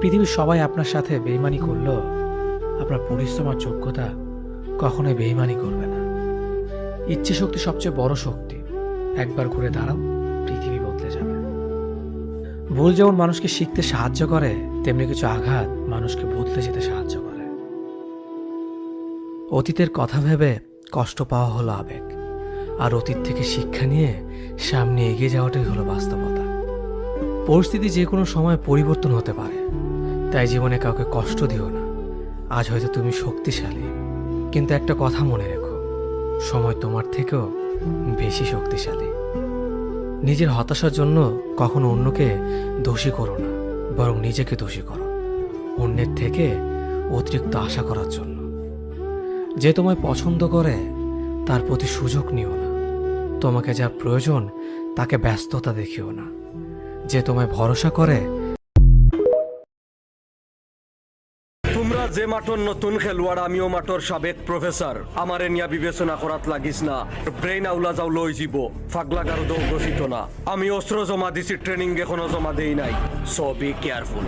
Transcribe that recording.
পৃথিবীর সবাই আপনার সাথে বেইমানি করলেও আপনার পরিশ্রম আর যোগ্যতা কখনোই বেইমানি করবে না। ইচ্ছে শক্তি সবচেয়ে বড় শক্তি। একবার ঘুরে দাঁড়াও, পৃথিবী বদলে যাবে। ভুল যেমন মানুষকে শিখতে সাহায্য করে, তেমনি কিছু আঘাত মানুষকে বদলে যেতে সাহায্য করে। অতীতের কথা ভেবে কষ্ট পাওয়া হলো আবেগ, আর অতীত থেকে শিক্ষা নিয়ে সামনে এগিয়ে যাওয়াটাই হলো বাস্তবতা। পরিস্থিতি যে কোনো সময় পরিবর্তন হতে পারে, তাই জীবনে কাউকে কষ্ট দিও না। আজ হয়তো তুমি শক্তিশালী, কিন্তু একটা কথা মনে রেখো, সময় তোমার থেকেও বেশি শক্তিশালী। নিজের হতাশার জন্য কখনো অন্যকে দোষী করো না, বরং নিজেকে দোষী করো অন্যের থেকে অতিরিক্ত আশা করার জন্য। যে তোমায় পছন্দ করে তার প্রতি সুযোগ নিও না। তোমাকে যা প্রয়োজন তাকে ব্যস্ততা দেখিও না। যে তোমায় ভরসা করে। তোমরা যে মাঠর নতুন খেলোয়াড়, আমিও মাঠর সাবেক প্রফেসর। আমারে নিয়া বিবেচনা করাত লাগিস না। ব্রেইন আউলা যাও লই যাব, ফাগলা গারো দৌড় না। আমি অস্ত্র জমা দিছি, ট্রেনিং এখনো জমা দেই নাই। So be careful.